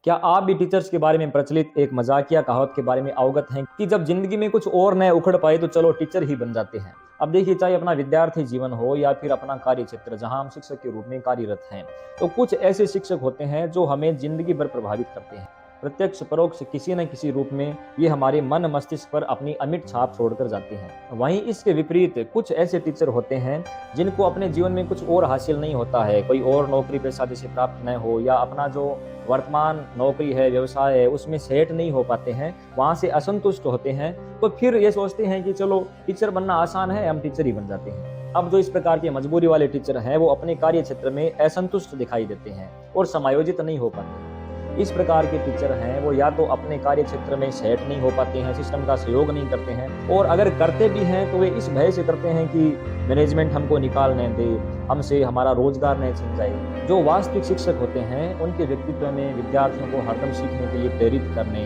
क्या आप भी टीचर्स के बारे में प्रचलित एक मजाकिया कहावत के बारे में अवगत हैं कि जब जिंदगी में कुछ और न उखड़ पाए तो चलो टीचर ही बन जाते हैं। अब देखिए, चाहे अपना विद्यार्थी जीवन हो या फिर अपना कार्य क्षेत्र जहां हम शिक्षक के रूप में कार्यरत हैं, तो कुछ ऐसे शिक्षक होते हैं जो हमें जिंदगी भर प्रभावित करते हैं। प्रत्यक्ष परोक्ष किसी न किसी रूप में ये हमारे मन मस्तिष्क पर अपनी अमिट छाप छोड़कर जाते हैं। वहीं इसके विपरीत कुछ ऐसे टीचर होते हैं जिनको अपने जीवन में कुछ और हासिल नहीं होता है, कोई और नौकरी पेशा जैसे प्राप्त न हो या अपना जो वर्तमान नौकरी है, व्यवसाय है, उसमें सेट नहीं हो पाते हैं, वहां से असंतुष्ट होते हैं, तो फिर ये सोचते हैं कि चलो टीचर बनना आसान है, हम टीचर ही बन जाते हैं। अब जो इस प्रकार के मजबूरी वाले टीचर हैं वो अपने कार्य क्षेत्र में असंतुष्ट दिखाई देते हैं और समायोजित नहीं हो पाते हैं। इस प्रकार के टीचर हैं वो या तो अपने कार्य क्षेत्र में सेट नहीं हो पाते हैं, सिस्टम का सहयोग नहीं करते हैं, और अगर करते भी हैं तो वे इस भय से करते हैं कि मैनेजमेंट हमको निकाल न दे, हमसे हमारा रोजगार न छिन जाए। जो वास्तविक शिक्षक होते हैं उनके व्यक्तित्व में विद्यार्थियों को हरदम सीखने के लिए प्रेरित करने,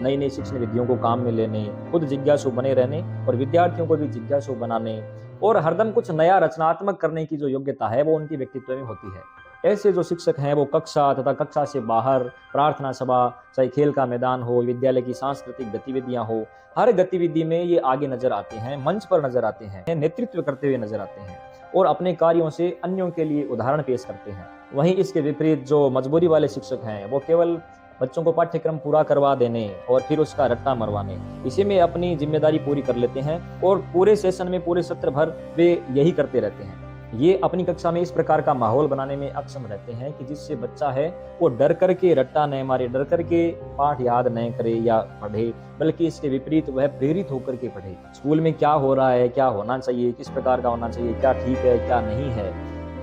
नई नई शिक्षण विधियों को काम में लेने, खुद जिज्ञासु बने रहने और विद्यार्थियों को भी जिज्ञासु बनाने और हरदम कुछ नया रचनात्मक करने की जो योग्यता है वो उनके व्यक्तित्व में होती है। ऐसे जो शिक्षक हैं वो कक्षा तथा कक्षा से बाहर, प्रार्थना सभा, चाहे खेल का मैदान हो, विद्यालय की सांस्कृतिक गतिविधियां हो, हर गतिविधि में ये आगे नजर आते हैं, मंच पर नजर आते हैं, नेतृत्व करते हुए नजर आते हैं और अपने कार्यों से अन्यों के लिए उदाहरण पेश करते हैं। वहीं इसके विपरीत जो मजबूरी वाले शिक्षक हैं वो केवल बच्चों को पाठ्यक्रम पूरा करवा देने और फिर उसका रट्टा मरवाने, इसी में अपनी जिम्मेदारी पूरी कर लेते हैं और पूरे सेशन में, पूरे सत्र भर वे यही करते रहते हैं। ये अपनी कक्षा में इस प्रकार का माहौल बनाने में अक्षम रहते हैं कि जिससे बच्चा है वो डर करके रट्टा न मारे, डर करके पाठ याद न करे या पढ़े, बल्कि इसके विपरीत वह प्रेरित होकर के पढ़े। स्कूल में क्या हो रहा है, क्या होना चाहिए, किस प्रकार का होना चाहिए, क्या ठीक है क्या नहीं है,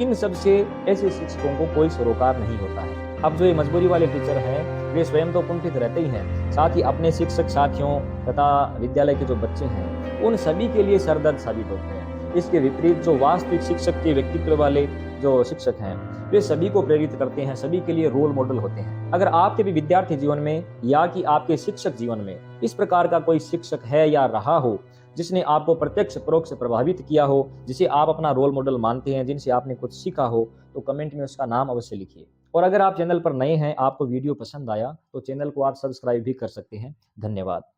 इन सब से ऐसे शिक्षकों को कोई सरोकार नहीं होता है। अब जो ये मजबूरी वाले टीचर हैं वे स्वयं तो कुंठित रहते ही हैं, साथ ही अपने शिक्षक साथियों तथा विद्यालय के जो बच्चे हैं उन सभी के लिए सरदर्द साबित होते हैं। इसके विपरीत जो वास्तविक शिक्षक के व्यक्तित्व वाले जो शिक्षक हैं वे सभी को प्रेरित करते हैं, सभी के लिए रोल मॉडल होते हैं। अगर आपके भी विद्यार्थी जीवन में या कि आपके शिक्षक जीवन में इस प्रकार का कोई शिक्षक है या रहा हो जिसने आपको प्रत्यक्ष परोक्ष प्रभावित किया हो, जिसे आप अपना रोल मॉडल मानते हैं, जिनसे आपने कुछ सीखा हो, तो कमेंट में उसका नाम अवश्य लिखिए। और अगर आप चैनल पर नए हैं, आपको वीडियो पसंद आया तो चैनल को आप सब्सक्राइब भी कर सकते हैं। धन्यवाद।